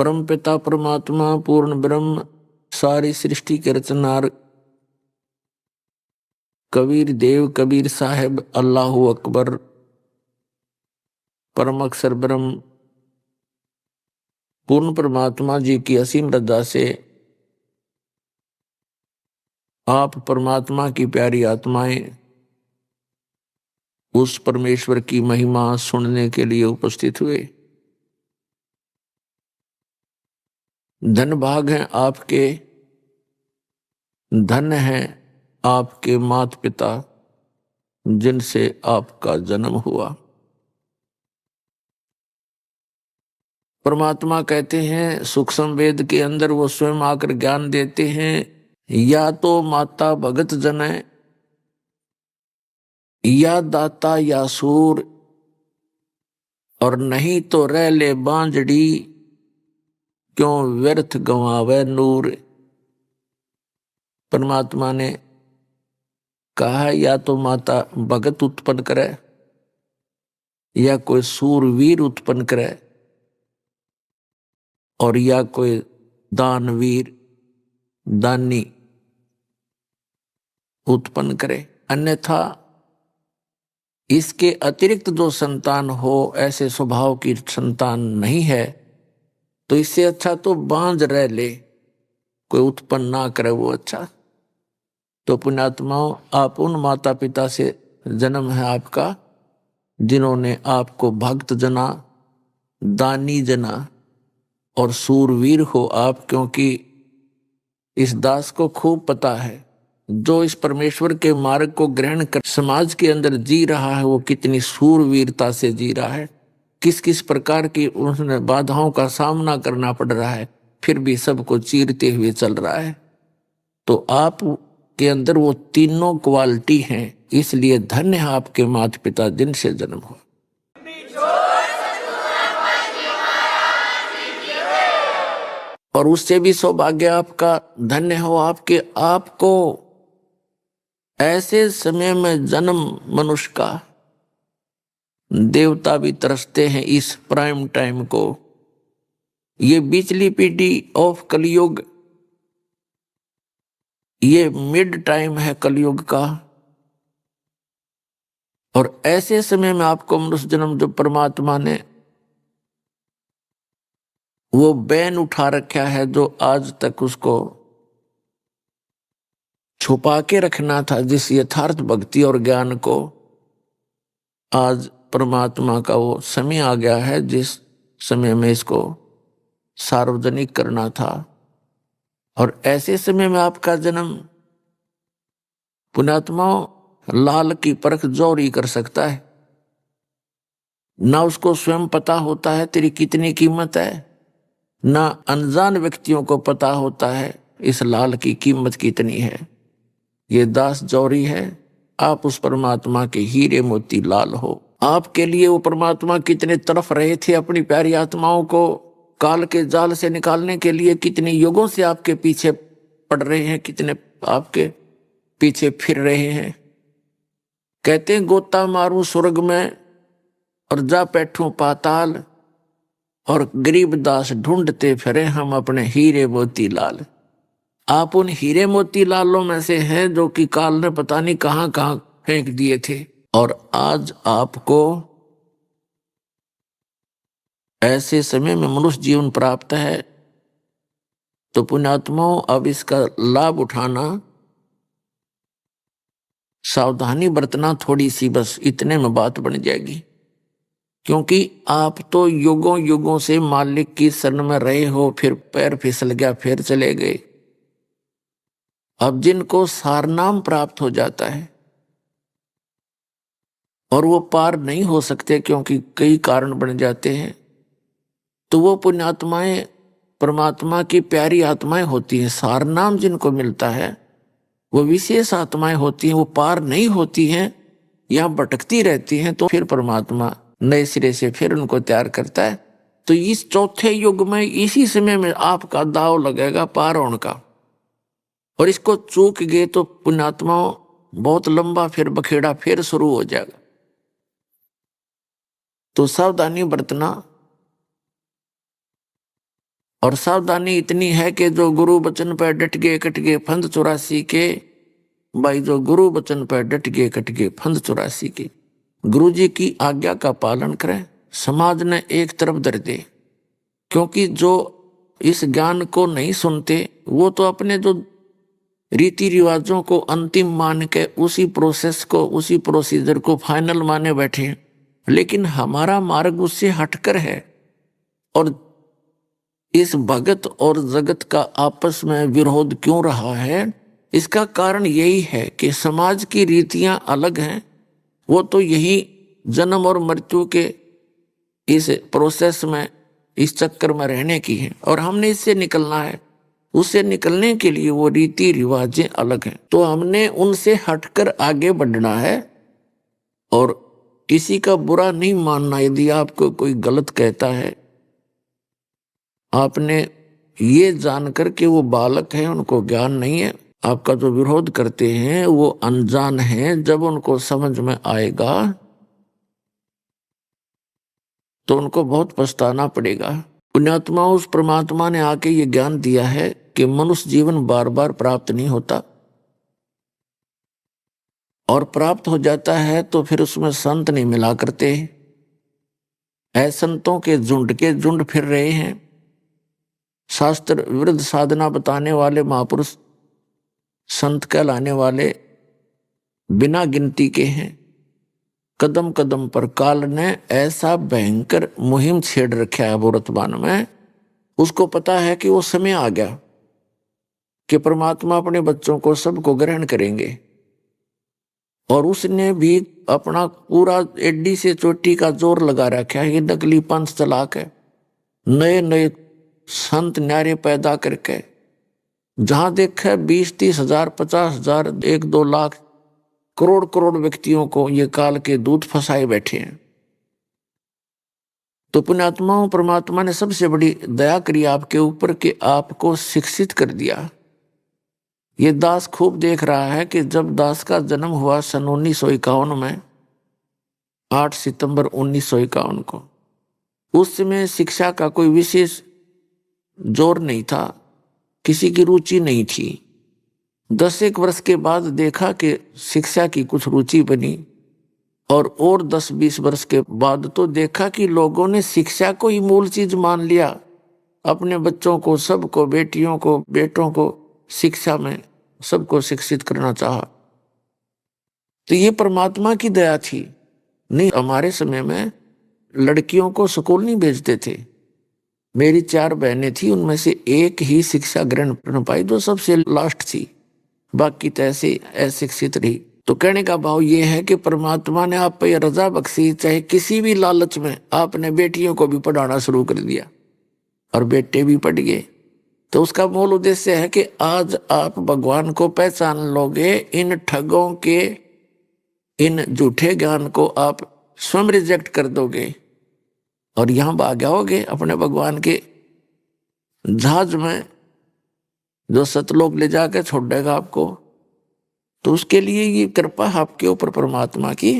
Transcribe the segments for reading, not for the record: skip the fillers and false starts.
परम पिता परमात्मा पूर्ण ब्रह्म सारी सृष्टि के रचनार कबीर देव कबीर साहेब अल्लाहु अकबर परम अक्षर ब्रह्म पूर्ण परमात्मा जी की असीम रजा से आप परमात्मा की प्यारी आत्माएं उस परमेश्वर की महिमा सुनने के लिए उपस्थित हुए। धन भाग हैं आपके, धन हैं आपके माता पिता जिनसे आपका जन्म हुआ। परमात्मा कहते हैं सूक्ष्म वेद के अंदर वो स्वयं आकर ज्ञान देते हैं, या तो माता भगत जन है, या दाता या सूर, और नहीं तो रह ले बांझड़ी क्यों व्यर्थ गंवावे नूर। परमात्मा ने कहा या तो माता भगत उत्पन्न करे, या कोई सूरवीर उत्पन्न करे, और या कोई दानवीर दानी उत्पन्न करे। अन्यथा इसके अतिरिक्त जो संतान हो, ऐसे स्वभाव की संतान नहीं है, तो इससे अच्छा तो बांझ रह ले, कोई उत्पन्न ना करे वो अच्छा। तो पुण्यात्माओं, आप उन माता पिता से जन्म है आपका जिन्होंने आपको भक्त जना, दानी जना और सूरवीर हो आप, क्योंकि इस दास को खूब पता है जो इस परमेश्वर के मार्ग को ग्रहण कर समाज के अंदर जी रहा है वो कितनी सूरवीरता से जी रहा है, किस किस प्रकार की उसने बाधाओं का सामना करना पड़ रहा है, फिर भी सबको चीरते हुए चल रहा है। तो आप के अंदर वो तीनों क्वालिटी हैं, इसलिए धन्य है आपके माता पिता जिनसे जन्म हुआ। और उससे भी सौभाग्य आपका, धन्य हो आपके आपको ऐसे समय में जन्म मनुष्य का। देवता भी तरसते हैं इस प्राइम टाइम को, ये बिचली पीढ़ी ऑफ कलयुग, ये मिड टाइम है कलयुग का। और ऐसे समय में आपको मनुष्य जन्म जो परमात्मा ने वो बैन उठा रखा है, जो आज तक उसको छुपा के रखना था, जिस यथार्थ भक्ति और ज्ञान को, आज परमात्मा का वो समय आ गया है जिस समय में इसको सार्वजनिक करना था। और ऐसे समय में आपका जन्म पुण्यात्माओं लाल की परख जौहरी कर सकता है। ना उसको स्वयं पता होता है तेरी कितनी कीमत है, ना अनजान व्यक्तियों को पता होता है इस लाल की कीमत कितनी है। ये दास जौहरी है, आप उस परमात्मा के हीरे मोती लाल हो। आपके लिए वो परमात्मा कितने तरफ रहे थे अपनी प्यारी आत्माओं को काल के जाल से निकालने के लिए, कितने युगों से आपके पीछे पड़ रहे हैं, कितने आपके पीछे फिर रहे हैं। कहते हैं गोता मारूं स्वर्ग में और जा बैठूं पाताल, और गरीब दास ढूंढते फिरे हम अपने हीरे मोती लाल। आप उन हीरे मोती लालों में से हैं जो कि काल ने पता नहीं कहां कहां फेंक दिए थे, और आज आपको ऐसे समय में मनुष्य जीवन प्राप्त है। तो पुण्यात्माओं, अब इसका लाभ उठाना, सावधानी बरतना थोड़ी सी, बस इतने में बात बन जाएगी। क्योंकि आप तो युगों युगों से मालिक की शरण में रहे हो, फिर पैर फिसल गया फिर चले गए। अब जिनको सारनाम प्राप्त हो जाता है और वो पार नहीं हो सकते क्योंकि कई कारण बन जाते हैं, तो वो पुण्यात्माएं परमात्मा की प्यारी आत्माएं होती हैं। सारनाम जिनको मिलता है वो विशेष आत्माएं होती हैं, वो पार नहीं होती हैं, यहाँ भटकती रहती हैं। तो फिर परमात्मा नए सिरे से फिर उनको तैयार करता है। तो इस चौथे युग में इसी समय में आपका दाव लगेगा पार होने का, और इसको चूक गए तो पुण्यात्माओं बहुत लंबा फिर बखेड़ा फिर शुरू हो जाएगा। तो सावधानी बरतना। और सावधानी इतनी है कि जो गुरु वचन पर डट गए कट गए फंद 84 के। भाई जो गुरु वचन पर डट गए कट गए फंद 84 के। गुरु जी की आज्ञा का पालन करें, समाज ने एक तरफ धर दे। क्योंकि जो इस ज्ञान को नहीं सुनते वो तो अपने जो रीति रिवाजों को अंतिम मान के उसी प्रोसेस को उसी प्रोसीजर को फाइनल माने बैठे हैं। लेकिन हमारा मार्ग उससे हटकर है। और इस भगत और जगत का आपस में विरोध क्यों रहा है? इसका कारण यही है कि समाज की रीतियां अलग हैं। वो तो यही जन्म और मृत्यु के इस प्रोसेस में इस चक्कर में रहने की है और हमने इससे निकलना है। उससे निकलने के लिए वो रीति रिवाजें अलग हैं, तो हमने उनसे हटकर आगे बढ़ना है। और किसी का बुरा नहीं मानना। यदि आपको कोई गलत कहता है, आपने ये जानकर कि वो बालक है, उनको ज्ञान नहीं है। आपका जो विरोध करते हैं वो अनजान है। जब उनको समझ में आएगा तो उनको बहुत पछताना पड़ेगा। पुण्यात्मा, उस परमात्मा ने आके ये ज्ञान दिया है कि मनुष्य जीवन बार बार प्राप्त नहीं होता, और प्राप्त हो जाता है तो फिर उसमें संत नहीं मिला करते। संतों के झुंड फिर रहे हैं। शास्त्र विरुद्ध साधना बताने वाले महापुरुष संत कहलाने वाले बिना गिनती के हैं। कदम कदम पर काल ने ऐसा भयंकर मुहिम छेड़ रखा है वर्तमान में। उसको पता है कि वो समय आ गया कि परमात्मा अपने बच्चों को सबको ग्रहण करेंगे। और उसने भी अपना पूरा एडी से चोटी का जोर लगा रखा है। ये नकली पंथ चला के नए नए संत न्यारे पैदा करके जहां देखा 20-30 हजार 50 हजार 1-2 लाख करोड़ करोड़ व्यक्तियों को ये काल के दूत फंसाए बैठे हैं। तो पुण्यात्माओं, परमात्मा ने सबसे बड़ी दया करी आपके ऊपर कि आपको शिक्षित कर दिया। ये दास खूब देख रहा है कि जब दास का जन्म हुआ सन 1951 में, 8 सितंबर 1951 को, उस समय शिक्षा का कोई विशेष जोर नहीं था, किसी की रुचि नहीं थी। 10 वर्ष के बाद देखा कि शिक्षा की कुछ रुचि बनी, और 10-20 वर्ष के बाद तो देखा कि लोगों ने शिक्षा को ही मूल चीज मान लिया। अपने बच्चों को, सबको, बेटियों को, बेटों को शिक्षा में सबको शिक्षित करना चाहा। तो ये परमात्मा की दया थी। नहीं, हमारे समय में लड़कियों को स्कूल नहीं भेजते थे। मेरी 4 बहनें थी, उनमें से एक ही शिक्षा ग्रहण कर पाई, जो सबसे लास्ट थी, बाकी तो ऐसे अशिक्षित रही। तो कहने का भाव ये है कि परमात्मा ने आप पे रजा बख्शी, चाहे किसी भी लालच में आपने बेटियों को भी पढ़ाना शुरू कर दिया और बेटे भी पढ़ गए। तो उसका मूल उद्देश्य है कि आज आप भगवान को पहचान लोगे। इन ठगों के, इन झूठे ज्ञान को आप स्वयं रिजेक्ट कर दोगे और यहां भाग जाओगे अपने भगवान के जहाज में, जो सतलोक ले जाकर छोड़ देगा आपको। तो उसके लिए ये कृपा आपके ऊपर परमात्मा की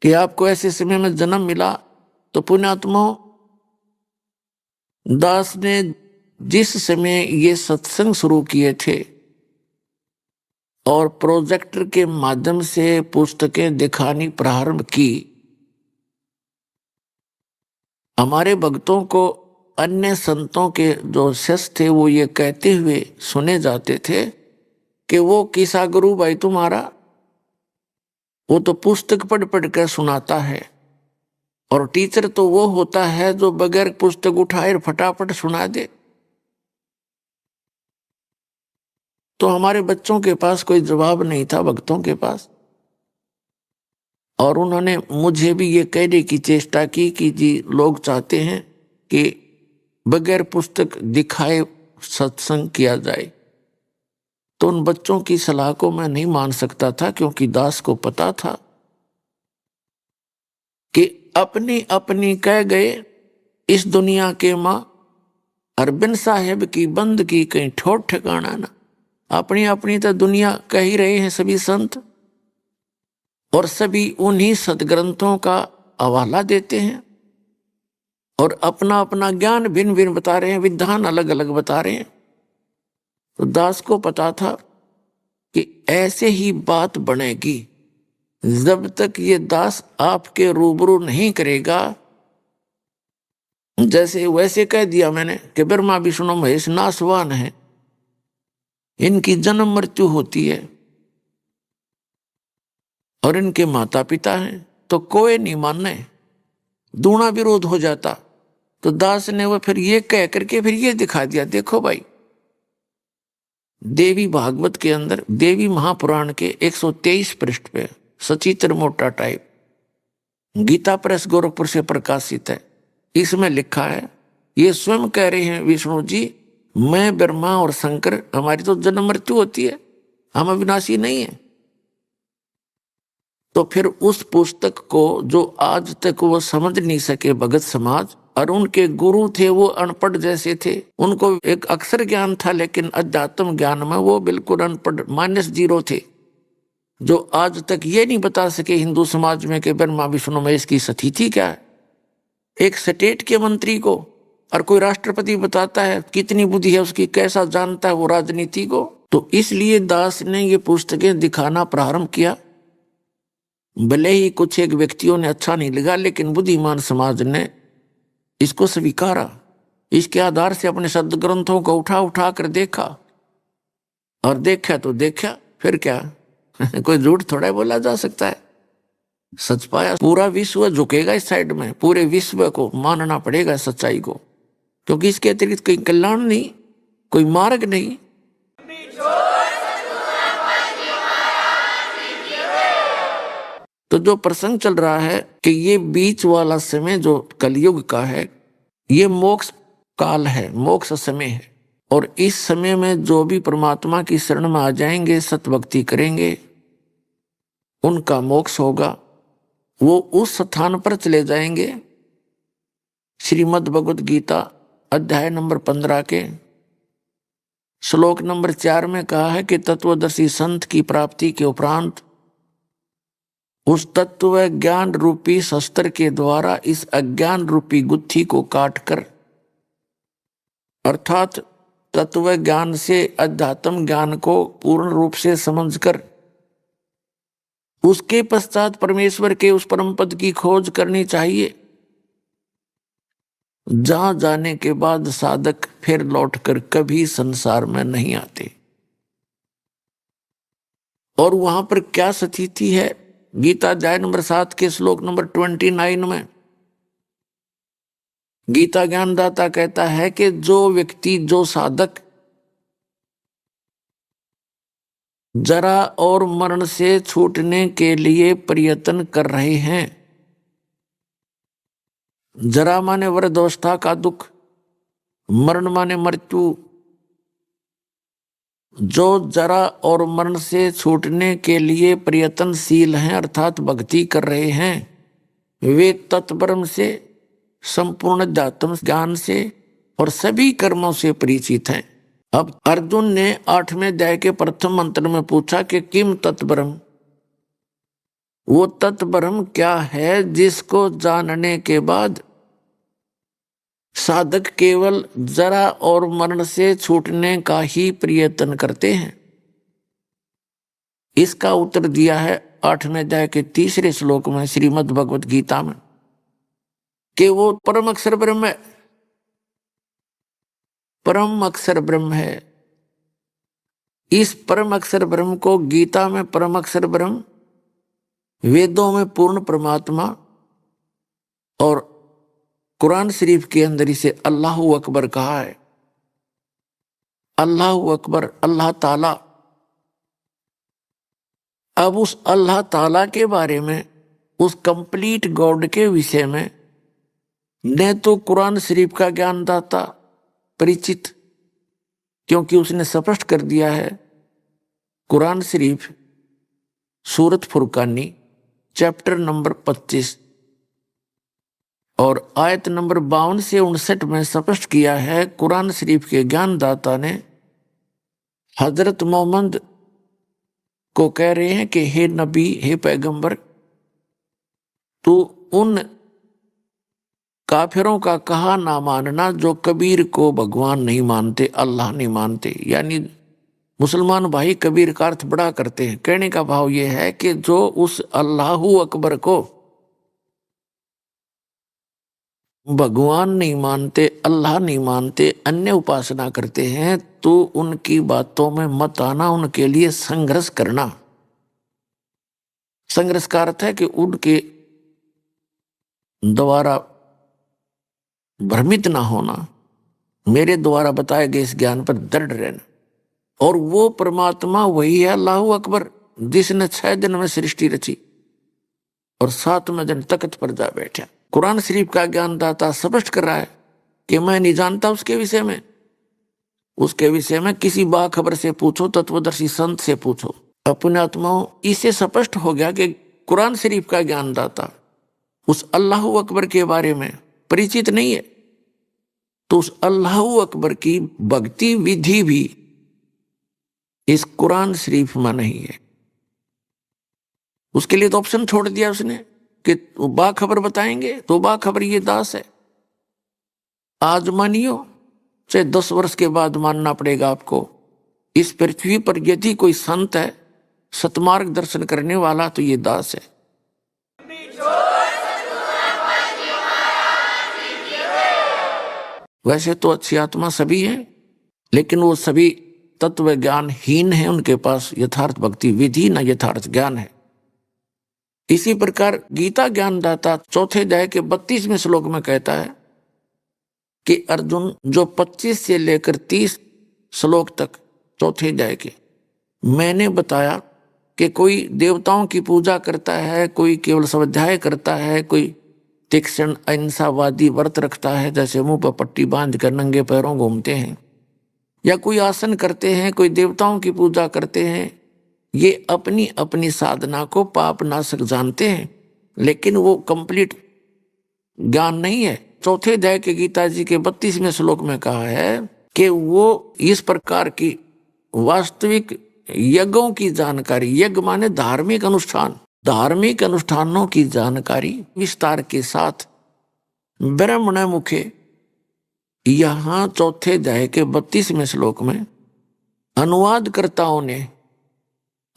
कि आपको ऐसे समय में जन्म मिला। तो पुण्यात्मा, दास ने जिस समय ये सत्संग शुरू किए थे और प्रोजेक्टर के माध्यम से पुस्तकें दिखानी प्रारंभ की, हमारे भक्तों को अन्य संतों के जो शिष्य थे वो ये कहते हुए सुने जाते थे कि वो किसा गुरु भाई तुम्हारा, वो तो पुस्तक पढ़ पढ़ कर सुनाता है, और टीचर तो वो होता है जो बगैर पुस्तक उठाए फटाफट सुना दे। तो हमारे बच्चों के पास कोई जवाब नहीं था, भक्तों के पास। और उन्होंने मुझे भी ये कहने की चेष्टा की कि जी लोग चाहते हैं कि बगैर पुस्तक दिखाए सत्संग किया जाए। तो उन बच्चों की सलाह को मैं नहीं मान सकता था, क्योंकि दास को पता था कि अपनी अपनी कह गए इस दुनिया के माँ, अरबिंद साहेब की बंद की कहीं ठोर ठिकाना ना। अपनी अपनी तो दुनिया कह ही रहे हैं सभी संत, और सभी उन्हीं सदग्रंथों का हवाला देते हैं। और अपना अपना ज्ञान भिन्न भिन्न बता रहे हैं, विधान अलग अलग बता रहे हैं। तो दास को पता था कि ऐसे ही बात बनेगी जब तक ये दास आपके रूबरू नहीं करेगा। जैसे वैसे कह दिया मैंने कि ब्रह्मा विष्णु महेश नासवान है, इनकी जन्म मृत्यु होती है और इनके माता पिता हैं, तो कोई नहीं मानने, दूना विरोध हो जाता। तो दास ने वो फिर ये कह करके फिर ये दिखा दिया, देखो भाई देवी भागवत के अंदर देवी महापुराण के 123 पृष्ठ पे सचित्र मोटा टाइप गीता प्रेस गोरखपुर से प्रकाशित है। इसमें लिखा है, ये स्वयं कह रहे हैं विष्णु जी, मैं ब्रह्मा और शंकर हमारी तो जन्म मृत्यु होती है, हम अविनाशी नहीं है। तो फिर उस पुस्तक को जो आज तक वो समझ नहीं सके भगत समाज, और उनके गुरु थे वो अनपढ़ जैसे थे, उनको एक अक्षर ज्ञान था लेकिन अध्यात्म ज्ञान में वो बिल्कुल अनपढ़ -0 थे, जो आज तक ये नहीं बता सके हिंदू समाज में कि ब्रह्मा विष्णु महेश की स्थिति क्या है। एक स्टेट के मंत्री को और कोई राष्ट्रपति बताता है कितनी बुद्धि है उसकी, कैसा जानता है वो राजनीति को। तो इसलिए दास ने ये पुस्तकें दिखाना प्रारंभ किया। भले ही कुछ एक व्यक्तियों ने अच्छा नहीं लगा, लेकिन बुद्धिमान समाज ने इसको स्वीकारा। इसके आधार से अपने शब्द ग्रंथों को उठा उठा कर देखा, और देखा तो देखा, फिर क्या कोई झूठ थोड़ा बोला जा सकता है। सच पाया, पूरा विश्व झुकेगा इस साइड में, पूरे विश्व को मानना पड़ेगा सच्चाई को, क्योंकि इसके अतिरिक्त कोई कल्याण नहीं, कोई मार्ग नहीं। तो जो प्रसंग चल रहा है कि ये बीच वाला समय जो कलयुग का है, ये मोक्ष काल है, मोक्ष समय है। और इस समय में जो भी परमात्मा की शरण में आ जाएंगे, सतभक्ति करेंगे, उनका मोक्ष होगा, वो उस स्थान पर चले जाएंगे। श्रीमद् भगवद गीता अध्याय नंबर 15 के श्लोक नंबर 4 में कहा है कि तत्वदर्शी संत की प्राप्ति के उपरांत उस तत्व ज्ञान रूपी शस्त्र के द्वारा इस अज्ञान रूपी गुत्थी को काटकर, अर्थात तत्व ज्ञान से अध्यात्म ज्ञान को पूर्ण रूप से समझकर उसके पश्चात परमेश्वर के उस परम पद की खोज करनी चाहिए, जहां जाने के बाद साधक फिर लौटकर कभी संसार में नहीं आते। और वहां पर क्या स्थिति है, गीता अध्याय नंबर 7 के श्लोक नंबर 29 में गीता ज्ञानदाता कहता है कि जो व्यक्ति, जो साधक जरा और मरण से छूटने के लिए प्रयत्न कर रहे हैं, जरा माने वृद्धावस्था का दुख, मरण माने मृत्यु, जो जरा और मरण से छूटने के लिए प्रयत्नशील हैं अर्थात भक्ति कर रहे हैं, वे तत्ब्रह्म से, संपूर्ण अध्यात्म ज्ञान से और सभी कर्मों से परिचित हैं। अब अर्जुन ने 8वें अध्याय के प्रथम मंत्र में पूछा कि किम तत्ब्रह्म, वो तत्ब्रह्म क्या है जिसको जानने के बाद साधक केवल जरा और मरण से छूटने का ही प्रयत्न करते हैं। इसका उत्तर दिया है 8वें अध्याय के 3रे श्लोक में श्रीमद् भगवद गीता में कि वो परम अक्षर ब्रह्म है, परम अक्षर ब्रह्म है। इस परम अक्षर ब्रह्म को गीता में परम अक्षर ब्रह्म, वेदों में पूर्ण परमात्मा और कुरान शरीफ के अंदर इसे अल्लाह अकबर कहा है। अल्लाह अकबर, अल्लाह ताला। अब उस अल्लाह ताला के बारे में, उस कंप्लीट गॉड के विषय में न तो कुरान शरीफ का ज्ञानदाता परिचित, क्योंकि उसने स्पष्ट कर दिया है, कुरान शरीफ सूरत फुरकानी चैप्टर नंबर 25 और आयत नंबर 52 से 59 में स्पष्ट किया है। कुरान शरीफ के ज्ञानदाता ने हजरत मोहम्मद को कह रहे हैं कि हे नबी, हे पैगंबर, तो उन काफिरों का कहा ना मानना, जो कबीर को भगवान नहीं मानते, अल्लाह नहीं मानते। यानी मुसलमान भाई कबीर का अर्थ बड़ा करते हैं। कहने का भाव यह है कि जो उस अल्लाहू अकबर को भगवान नहीं मानते, अल्लाह नहीं मानते, अन्य उपासना करते हैं, तो उनकी बातों में मत आना, उनके लिए संघर्ष करना। संघर्ष का अर्थ है कि उनके द्वारा भ्रमित ना होना, मेरे द्वारा बताए गए इस ज्ञान पर दृढ़ रहना। और वो परमात्मा वही है अल्लाहू अकबर, जिसने 6 दिन में सृष्टि रची और 7वें दिन तख्त पर जा बैठा। कुरान शरीफ का ज्ञानदाता स्पष्ट कर रहा है कि मैं नहीं जानता उसके विषय में। उसके विषय में किसी बाखबर से पूछो, तत्वदर्शी संत से पूछो। अपने आत्माओं, इससे स्पष्ट हो गया कि कुरान शरीफ का ज्ञानदाता उस अल्लाहू अकबर के बारे में परिचित नहीं है, तो उस अल्लाहू अकबर की भक्ति विधि भी इस कुरान शरीफ में नहीं है। उसके लिए तो ऑप्शन छोड़ दिया उसने कि बाखबर बताएंगे, तो बाखबर ये दास है। आज मानियो, चाहे 10 वर्ष के बाद मानना पड़ेगा आपको। इस पृथ्वी पर यदि कोई संत है, सतमार्ग दर्शन करने वाला, तो ये दास है। वैसे तो अच्छी आत्मा सभी हैं, लेकिन वो सभी तत्व ज्ञानहीन है, उनके पास यथार्थ भक्ति विधि न यथार्थ ज्ञान है। इसी प्रकार गीता ज्ञानदाता 4थे अध्याय के 32वें श्लोक में कहता है कि अर्जुन, जो 25 से लेकर 30 श्लोक तक 4थे अध्याय के मैंने बताया कि कोई देवताओं की पूजा करता है, कोई केवल स्वाध्याय करता है, कोई तीक्ष्ण अहिंसावादी व्रत रखता है, जैसे मुंह पर पट्टी बांध कर नंगे पैरों घूमते हैं, या कोई आसन करते हैं, कोई देवताओं की पूजा करते हैं, ये अपनी अपनी साधना को पाप नाशक जानते हैं, लेकिन वो कंप्लीट ज्ञान नहीं है। 4थे अध्याय के गीता जी के 32वें श्लोक में कहा है कि वो इस प्रकार की वास्तविक यज्ञों की जानकारी, यज्ञ माने धार्मिक अनुष्ठान, धार्मिक अनुष्ठानों की जानकारी विस्तार के साथ ब्रह्मण मुखे यहां 4थे अध्याय के 32वें श्लोक में अनुवादकर्ताओं ने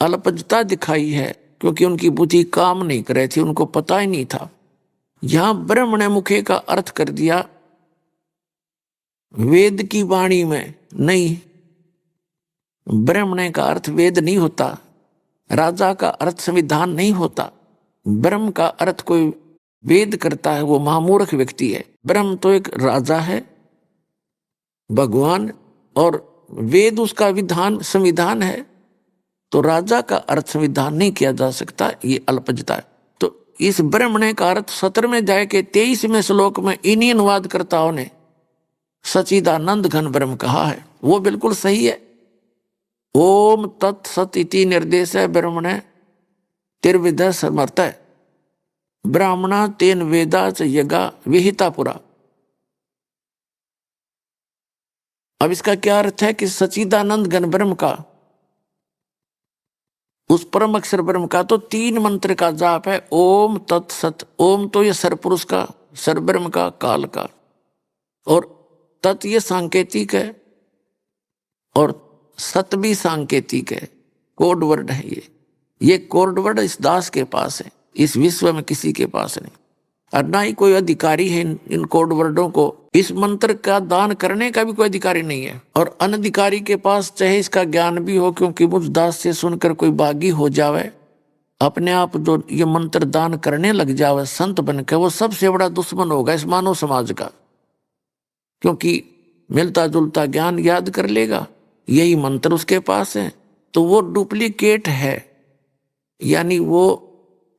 अल्पजता दिखाई है, क्योंकि उनकी बुद्धि काम नहीं कर रही थी, उनको पता ही नहीं था। यहां ब्रह्मण मुखे का अर्थ कर दिया वेद की वाणी में नहीं। ब्रह्मण का अर्थ वेद नहीं होता, राजा का अर्थ संविधान नहीं होता। ब्रह्म का अर्थ कोई वेद करता है वो महामूर्ख व्यक्ति है। ब्रह्म तो एक राजा है, भगवान, और वेद उसका विधान संविधान है, तो राजा का अर्थ संविधान नहीं किया जा सकता, ये अल्पजता है। तो इस ब्रह्मण का अर्थ 17वें अध्याय के 23वें श्लोक में इन्हीं अनुवादकर्ताओं ने सच्चिदानंद घन ब्रह्म कहा है, वो बिल्कुल सही है। ओम तत्सत इति निर्देश है ब्रह्मण तिर्विध समर्थ है ब्राह्मणा तेन वेदा च यज्ञा विहिता पुरा। अब इसका क्या अर्थ है कि सच्चिदानंद घन ब्रह्म का, उस परम अक्षर ब्रह्म का तो 3 मंत्र का जाप है, ओम तत्सत। ओम तो ये सरपुरुष का, सरब्रह्म का, काल का, और तत् ये सांकेतिक है, और सत भी सांकेतिक है, कोड वर्ड है। ये कोड वर्ड इस दास के पास है, इस विश्व में किसी के पास नहीं, और ना ही कोई अधिकारी है इन कोड वर्डों को। इस मंत्र का दान करने का भी कोई अधिकारी नहीं है, और अनधिकारी के पास चाहे इसका ज्ञान भी हो, क्योंकि मुझ दास से सुनकर कोई बागी हो जावे, अपने आप जो ये मंत्र दान करने लग जावे संत बनकर, वो सबसे बड़ा दुश्मन होगा इस मानव समाज का, क्योंकि मिलता जुलता ज्ञान याद कर लेगा, यही मंत्र उसके पास है, तो वो डुप्लीकेट है, यानी वो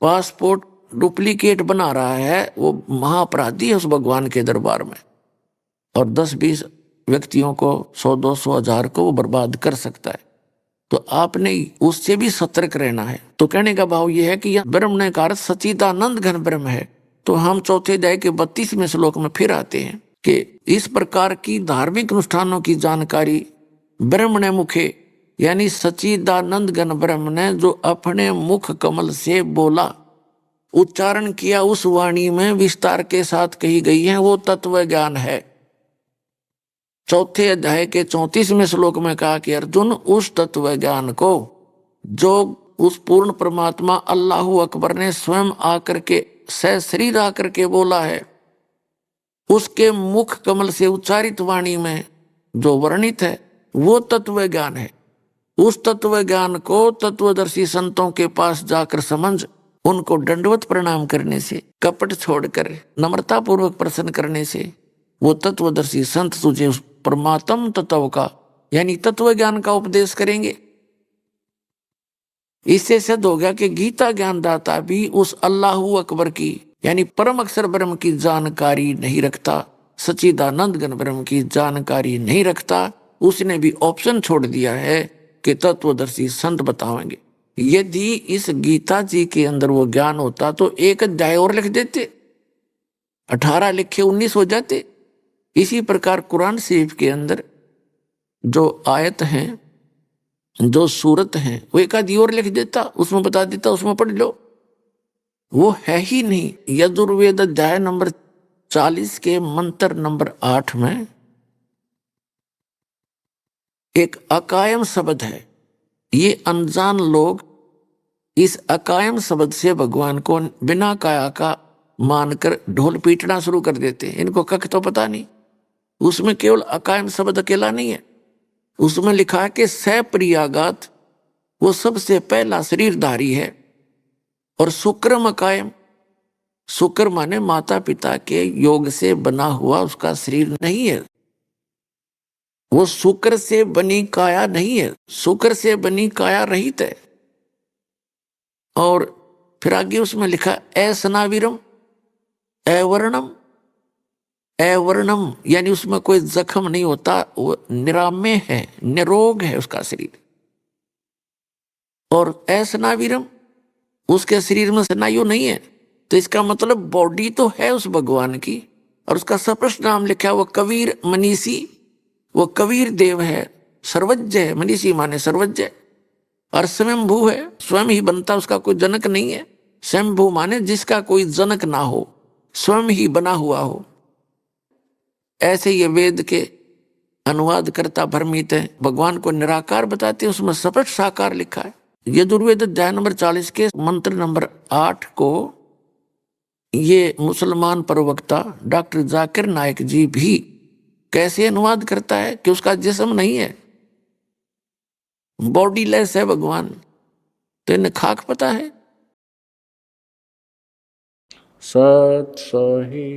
पासपोर्ट डुप्लीकेट बना रहा है, वो महाअपराधी है उस भगवान के दरबार में, और 10-20 व्यक्तियों को 100-200 हजार को वो बर्बाद कर सकता है। तो आपने उससे भी सतर्क रहना है। तो कहने का भाव यह है कि यह ब्रह्म ने कार्य सच्चिदानंद घन ब्रह्म है। तो हम 4थे अध्याय के 32वें श्लोक में फिर आते हैं कि इस प्रकार की धार्मिक अनुष्ठानों की जानकारी ब्रह्म ने मुखे, यानी सच्चिदानंद घन ब्रह्म ने जो अपने मुख कमल से बोला, उच्चारण किया उस वाणी में विस्तार के साथ कही गई है, वो तत्व ज्ञान है। चौथे अध्याय के 34वें श्लोक में कहा कि अर्जुन, उस तत्व ज्ञान को जो उस पूर्ण परमात्मा अल्लाहु अकबर ने स्वयं आकर के सशरीर आकर के बोला है, उसके मुख कमल से उच्चारित वाणी में जो वर्णित है वो तत्व ज्ञान है। उस तत्व ज्ञान को तत्वदर्शी संतों के पास जाकर समझ, उनको दंडवत प्रणाम करने से, कपट छोड़कर नम्रता पूर्वक प्रसन्न करने से वो तत्वदर्शी संत तुझे उस परमात्म तत्व का यानी तत्व ज्ञान का उपदेश करेंगे। इससे सिद्ध हो गया कि गीता ज्ञानदाता भी उस अल्लाहु अकबर की यानी परम अक्षर ब्रह्म की जानकारी नहीं रखता, सच्चिदानंद घन ब्रह्म की जानकारी नहीं रखता। उसने भी ऑप्शन छोड़ दिया है कि तत्वदर्शी संत बताएंगे। यदि इस गीता जी के अंदर वो ज्ञान होता तो एक अध्याय और लिख देते, 18 लिखे 19 हो जाते। इसी प्रकार कुरान शरीफ के अंदर जो आयत हैं, जो सूरत हैं, वो एक आधी और लिख देता, उसमें बता देता, उसमें पढ़ लो। वो है ही नहीं। यजुर्वेद अध्याय नंबर 40 के मंत्र नंबर 8 में एक अकायम शब्द है। ये अनजान लोग इस अकायम शब्द से भगवान को बिना काया का मानकर ढोल पीटना शुरू कर देते हैं। इनको कख तो पता नहीं, उसमें केवल अकायम शब्द अकेला नहीं है, उसमें लिखा है कि सप्रियागात वो सबसे पहला शरीरधारी है। और शुक्रम अकायम, शुक्र माने माता पिता के योग से बना हुआ उसका शरीर नहीं है, वो शुक्र से बनी काया नहीं है, शुक्र से बनी काया रहित है। और फिर आगे उसमें लिखा असनाविरम अवर्णम, अवर्णम यानी उसमें कोई जख्म नहीं होता, वो निराम्य है, निरोग है उसका शरीर। और असनाविरम, उसके शरीर में स्नायु नहीं है। तो इसका मतलब बॉडी तो है उस भगवान की, और उसका स्पष्ट नाम लिखा है वो कबीर मनीषी, वो कबीर देव है, सर्वज्ञ है। मनीषी माने सर्वज्ञ, और स्वयंभू है, स्वयं ही बनता, उसका कोई जनक नहीं है। स्वयंभू माने जिसका कोई जनक ना हो, स्वयं ही बना हुआ हो। ऐसे ये वेद के अनुवाद करता भ्रमित है, भगवान को निराकार बताते हैं, उसमें स्पष्ट साकार लिखा है। यजुर्वेद अध्याय नंबर 40 के मंत्र नंबर 8 को ये मुसलमान प्रवक्ता डॉक्टर जाकिर नायक जी भी कैसे अनुवाद करता है कि उसका जिस्म नहीं है, बॉडीलेस है भगवान। तो इन्हें खाक पता है। सत सही।